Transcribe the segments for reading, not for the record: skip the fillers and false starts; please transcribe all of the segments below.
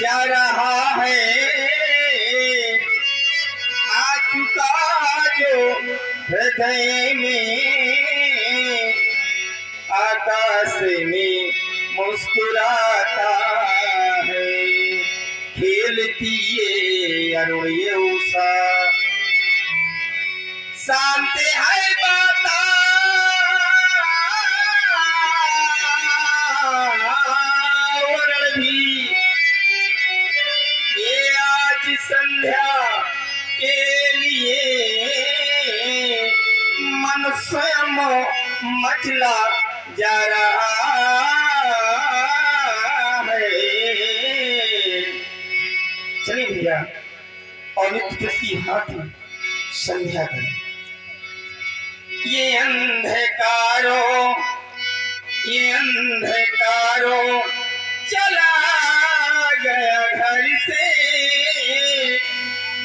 जा रहा है, आ चुका जो हृदय में, आकाश में मुस्कुराता है, खेलती ये अरुण ये उषा, शांत है वातावरण भी, ये आज संध्या के लिए मन स्वयं मचला जा रहा है। चलिए भैया और नित्य की हाथ में संध्या करें। ये अंधकारो चला गया घर से,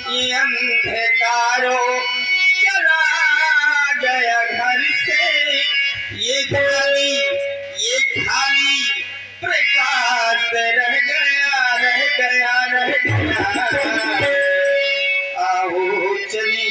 ये अंधकारो चला गया घर से, ये खाली प्रकाश रह गया। आओ चली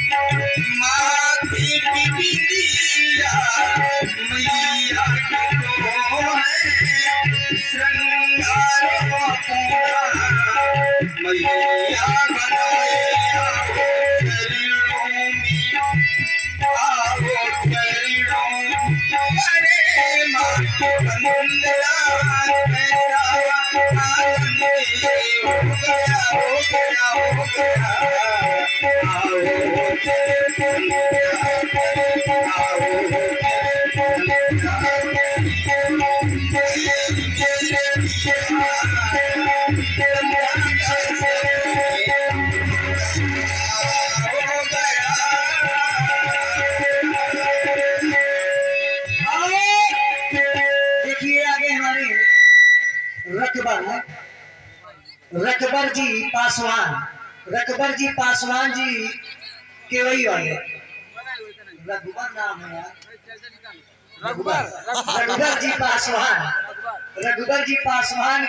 माथे की बिंदिया मैया को है श्रृंगार पूरा मैया बनाए चरणों में आओ चरणों अरे माँ को बंदना मेरा आनंद हो गया हो गया हो गया देखिए आगे हमारे रकबर जी पासवान जी के वही वाले रघुबर नाम है यार। रघुबर जी पासवान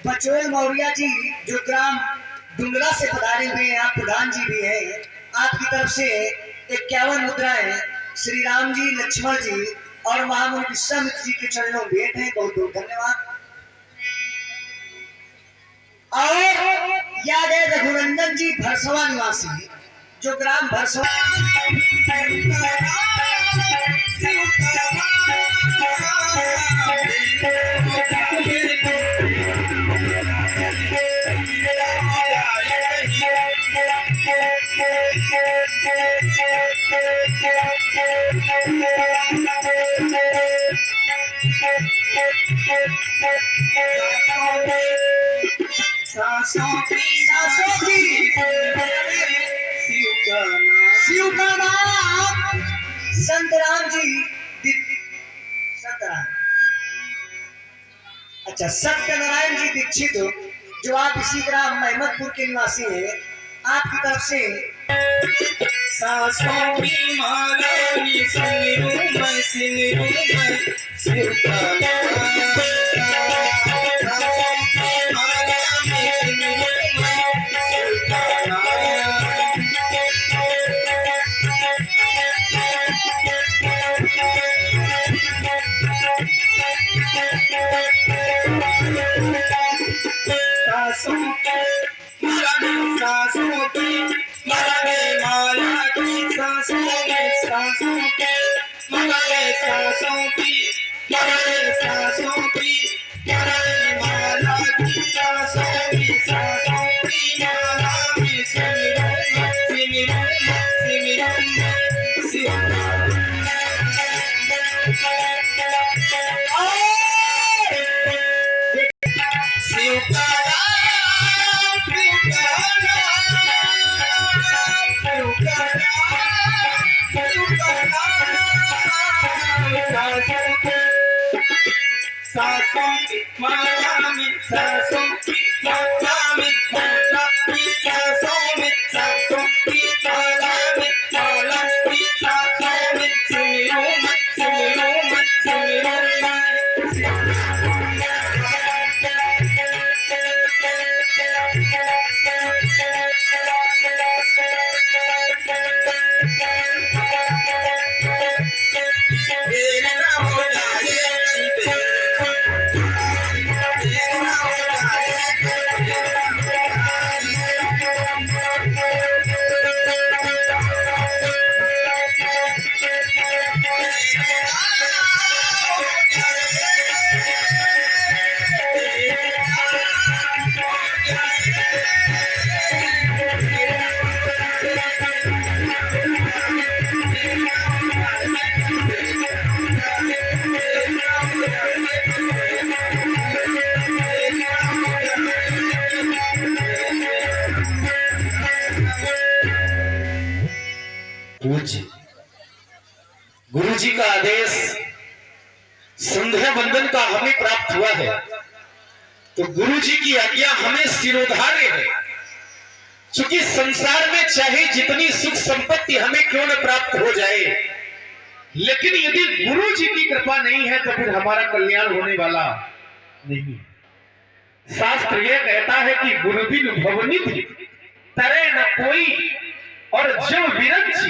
बचोल मौर्या जी जो ग्राम डुंगरा से पधारे हुए हैं, आप प्रधान जी भी हैं। आपकी तरफ से 51 मुद्राएं श्री राम जी, लक्ष्मण जी और महामुनि विश्वामित्र जी के चरणों में भेंट है। बहुत बहुत धन्यवाद। और याद है रघुनंदन जी भरसवा निवासी जो ग्राम भरसवा शिव का नाम संत राम जी अच्छा सत्यनारायण जी दीक्षित जो आप इसी ग्राम महमदपुर के निवासी हैं। आपकी तरफ से सासों की माला में सिंगरू मैं शिव का पूज्य गुरु जी का आदेश संध्या बंदन का हमें प्राप्त हुआ है, तो गुरु जी की आज्ञा हमें सिरोधार्य है। क्योंकि संसार में चाहे जितनी सुख संपत्ति हमें क्यों न प्राप्त हो जाए, लेकिन यदि गुरु जी की कृपा नहीं है तो फिर हमारा कल्याण होने वाला नहीं। शास्त्र यह कहता है कि गुरु बिन भवनिधि तरे न कोई, और जब विरक्ष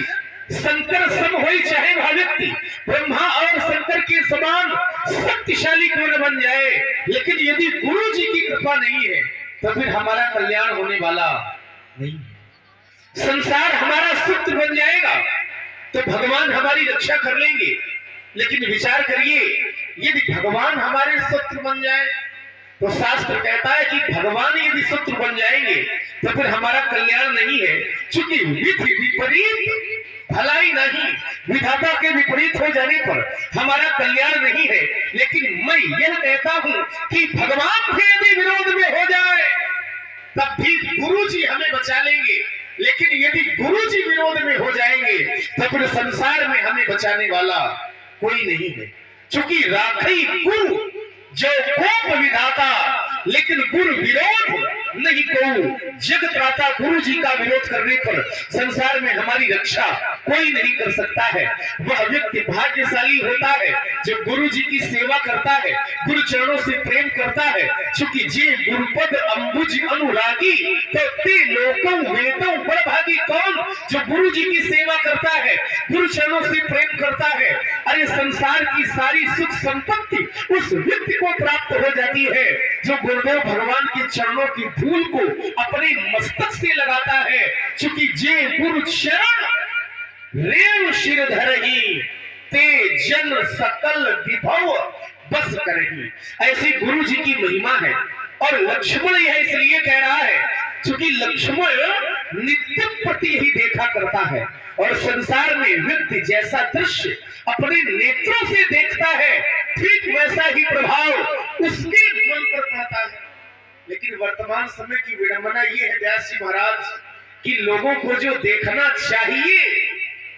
शंकर सम होई चाहे वह व्यक्ति ब्रह्मा और शंकर के समान शक्तिशाली क्यों न बन जाए, लेकिन यदि गुरु जी की कृपा नहीं है तो फिर हमारा कल्याण होने वाला नहीं। संसार हमारा सुख बन जाएगा तो भगवान हमारी रक्षा कर लेंगे, लेकिन विचार करिए यदि भगवान हमारे शत्रु बन जाए तो शास्त्र कहता है कि भगवान यदि शत्रु बन जाएंगे तो फिर हमारा कल्याण नहीं है। क्योंकि विधि विपरीत भलाई नहीं, विधाता के विपरीत हो जाने पर हमारा कल्याण नहीं है। लेकिन मैं यह कहता हूं कि भगवान भी यदि विरोध में हो जाए तब भी गुरु जी हमें बचा लेंगे, लेकिन यदि गुरु जी विरोध में हो जाएंगे तो फिर संसार में हमें बचाने वाला कोई नहीं है। क्योंकि राखई गुरु जो कोप विधाता, लेकिन गुरु विरोध नहीं को। जग त्राता गुरु जी का विरोध करने पर संसार में हमारी रक्षा कोई नहीं कर सकता है। वह व्यक्ति भाग्यशाली होता है जो गुरु जी की सेवा करता है, गुरु चरणों से प्रेम करता है। क्योंकि जे गुरुपद अंबुज अनुरागी तो ते लोकों वेदों बड़भागी। कौन? जो गुरु जी की सेवा करता है, गुरु चरणों से प्रेम करता है। अरे संसार की सारी सुख संपत्ति उस व्यक्ति को प्राप्त हो जाती है जो गुरुदेव भगवान के चरणों की धूल को अपने मस्तक से लगाता है। क्योंकि जे गुरु चरण रेव शिर धरही ते जन सकल विभव बस करही। ऐसी गुरु जी की महिमा है। और लक्ष्मण यह इसलिए कह रहा है क्योंकि लक्ष्मण नित्य प्रति ही देखा करता है, और संसार में व्यक्ति जैसा दृश्य अपने नेत्रों से देखता है ठीक वैसा ही प्रभाव उसके मन पर पड़ता है। लेकिन वर्तमान समय की विडंबना यह है व्यास जी महाराज कि लोगों को जो देखना चाहिए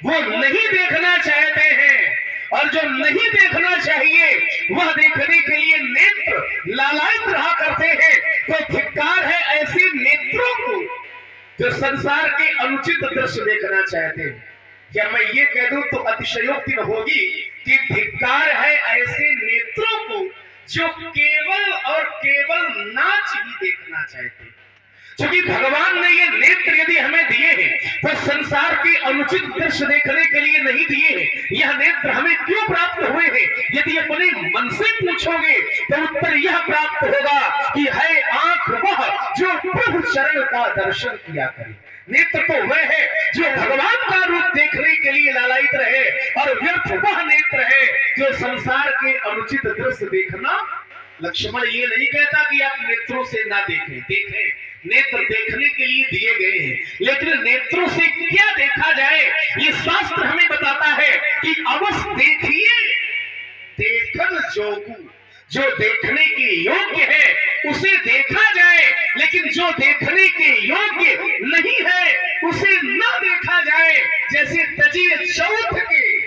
वो नहीं देखना चाहते हैं, और जो नहीं देखना चाहिए वह देखने के लिए नेत्र लालायित रहा करते हैं। तो धिक्कार है ऐसे नेत्रों को जो संसार के अनुचित दृश्य देखना चाहते हैं। क्या मैं ये कह दूं तो अतिशयोक्ति न होगी कि धिक्कार है ऐसे नेत्रों को जो केवल और केवल नाच ही देखना चाहते हैं। क्योंकि भगवान ने ये नेत्र यदि हमें दिए हैं तो संसार के अनुचित दृश्य देखने के लिए नहीं दिए हैं। यह नेत्र हमें क्यों प्राप्त हुए हैं? यदि अपने मन से पूछोगे तो उत्तर यह प्राप्त होगा कि है आंख वह जो प्रभु चरण का दर्शन किया करे। नेत्र तो वह है जो भगवान का रूप देखने के लिए लालायित रहे, और व्यर्थ वह नेत्र है जो संसार के अनुचित दृश्य देखना। लक्ष्मण ये नहीं कहता कि आप नेत्रों से ना देखें, देखें, नेत्र देखने के लिए दिए गए हैं, लेकिन नेत्रों से क्या देखा जाए ये शास्त्र हमें बताता है कि अवश्य देखिए देखन जोगु। जो देखने के योग्य है उसे देखा जाए, लेकिन जो देखने के योग्य नहीं है उसे न देखा जाए। जैसे तजिए चौथ के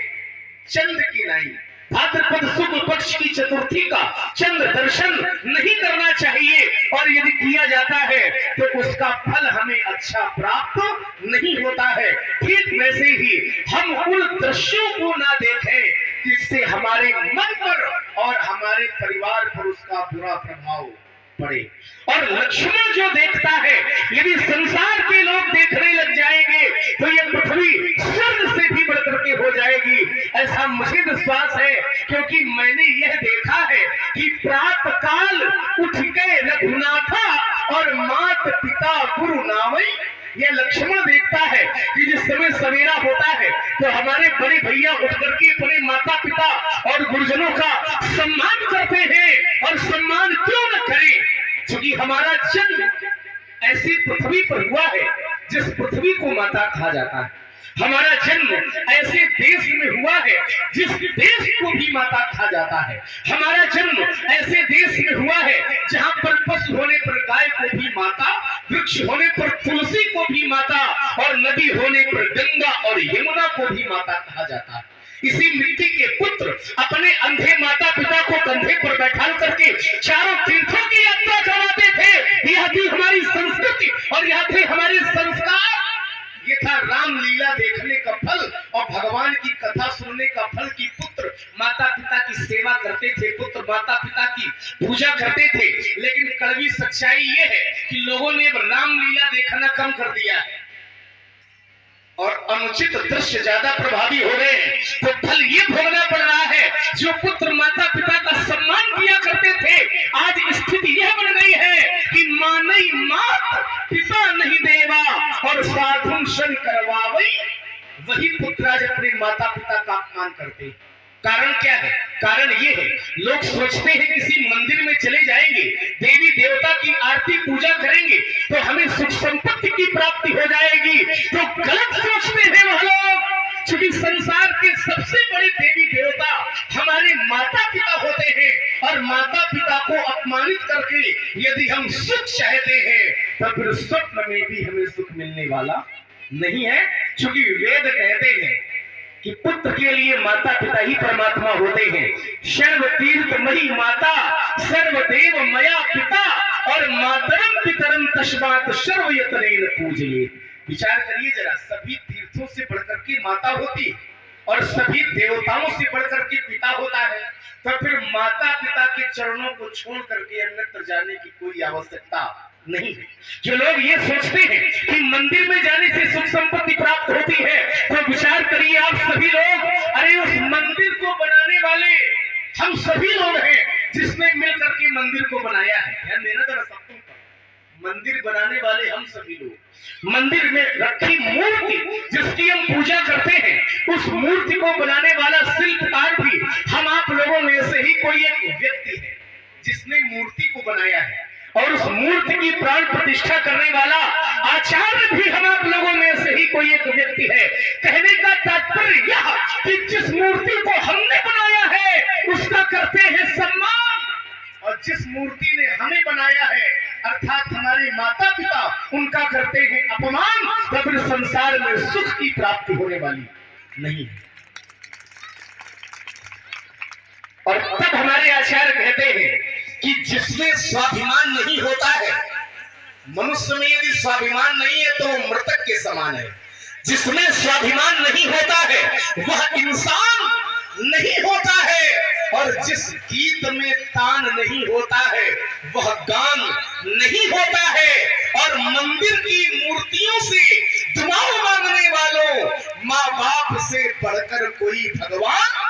चंद्र की नाई, भाद्रपद शुक्ल पक्ष की चतुर्थी का चंद्र दर्शन नहीं करना चाहिए, और यदि किया जाता है तो उसका फल हमें अच्छा प्राप्त नहीं होता है। ठीक वैसे ही हम उन दृश्यों को ना देखें जिससे हमारे मन पर और हमारे परिवार पर उसका बुरा प्रभाव पड़े। और लक्ष्मण जो देखता है यदि संसार के लोग देखने लग जाएंगे तो ये पृथ्वी स्वर्ग से भी बढ़कर के हो जाएगी, ऐसा मुझे विश्वास है। क्योंकि मैंने यह देखा है कि प्रातः काल उठ के रघुनाथा और मात पिता गुरु नावई। यह लक्ष्मण देखता है कि जिस समय सवेरा होता है तो हमारे बड़े भैया उठ करके अपने माता पिता और गुरुजनों का सम्मान करते हैं। और सम्मान क्यों न करें? क्योंकि हमारा जन्म ऐसी पृथ्वी पर हुआ है जिस पृथ्वी को माता कहा जाता है। हमारा जन्म ऐसे देश में हुआ है जिस देश को भी माता कहा जाता है। हमारा जन्म ऐसे देश में हुआ है जहां पर पशु होने पर गाय को भी माता वृक्ष होने पर तुलसी को भी माता और नदी होने पर गंगा और यमुना को भी माता कहा जाता है। इसी मिट्टी के पुत्र अपने अंधे माता पिता को कंधे पर बैठाल करके चारों तीर्थों की यात्रा करवाते थे। यह थी हमारी संस्कृति और यह थे हमारे संस्कार। ये था रामलीला देखने का फल और भगवान की कथा सुनने का फल कि पुत्र माता पिता की सेवा करते थे, पुत्र माता पिता की पूजा करते थे। लेकिन कड़वी सच्चाई ये है कि लोगों ने अब रामलीला देखना कम कर दिया है और अनुचित दृश्य ज्यादा प्रभावी हो गए हैं। तो फल ये भोगना पड़ रहा है। जो पुत्र माता पिता का सम्मान किया करते थे, आज स्थिति यह बन गई है कि मां नहीं मात पिता नहीं देवा और साधु शन करवावई। वही पुत्र आज अपने माता पिता का अपमान करते हैं। कारण क्या है? कारण ये है, लोग सोचते हैं किसी मंदिर में चले जाएंगे, देवी देवता की आरती पूजा करेंगे तो हमें सुख संपत्ति की प्राप्ति हो जाएगी। तो गलत सोचते हैं वह लोग, क्योंकि संसार के सबसे बड़े देवी देवता हमारे माता पिता होते हैं और माता पिता को अपमानित करके यदि हम सुख चाहते हैं तो फिर स्वप्न में भी हमें सुख मिलने वाला नहीं है। क्योंकि वेद कहते हैं कि पुत्र के लिए माता पिता ही परमात्मा होते हैं। सर्व तीर्थ मही माता सर्वदेव मया पिता और मातरम पितरम तस्मात् सर्व यत्नेन पूजये। विचार करिए जरा, सभी तीर्थों से बढ़कर के माता होती है और सभी देवताओं से बढ़कर के पिता होता है, तो फिर माता पिता के चरणों को छोड़ करके अन्यत्र जाने की कोई आवश्यकता नहीं है। जो लोग ये सोचते हैं कि मंदिर में जाने से सुख संपत्ति प्राप्त होती है, तो विचार करिए आप सभी लोग, अरे उस मंदिर को बनाने वाले हम सभी लोग हैं जिसने मिलकर के मंदिर को बनाया है। ध्यान देना जरा सबको, मंदिर बनाने वाले हम सभी लोग। मंदिर में रखी मूर्ति जिसकी हम पूजा करते हैं, उस मूर्ति को बनाने वाला शिल्पकार भी हम आप लोगों में से ही कोई एक व्यक्ति है जिसने मूर्ति को बनाया है। और उस मूर्ति की प्राण प्रतिष्ठा करने वाला आचार्य भी हम आप लोगों में से ही कोई एक व्यक्ति है। कहने का तात्पर्य यह कि जिस मूर्ति को हमने बनाया है उसका करते हैं सम्मान, और जिस मूर्ति ने हमें बनाया है अर्थात हमारे माता पिता, उनका करते हैं अपमान। तो फिर संसार में सुख की प्राप्ति होने वाली नहीं है। और तब हमारे आचार्य कहते हैं कि जिसमें स्वाभिमान नहीं होता है, मनुष्य में यदि स्वाभिमान नहीं है तो वो मृतक के समान है। जिसमें स्वाभिमान नहीं होता है वह इंसान नहीं होता है, और जिस गीत में तान नहीं होता है वह गान नहीं होता है। और मंदिर की मूर्तियों से दुआएं मांगने वालों, माँ बाप से बढ़कर कोई भगवान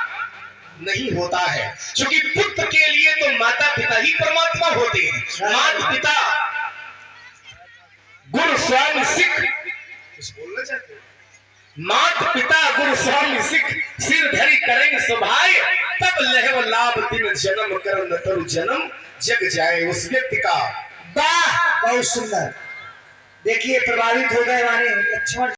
नहीं होता है। क्योंकि पुत्र के लिए तो माता पिता ही परमात्मा होते हैं। माता पिता गुरु स्वामी सिख, कुछ बोलना चाहते हो? माता पिता गुरु स्वामी सिख सिर धरी करेंगे सुभाए, तब लहव लाभ दिन जन्म कर न तरु जन्म जग जाए उस व्यक्ति का। वाह, बहुत सुंदर। देखिए प्रभावित हो गए माने लक्ष्मण।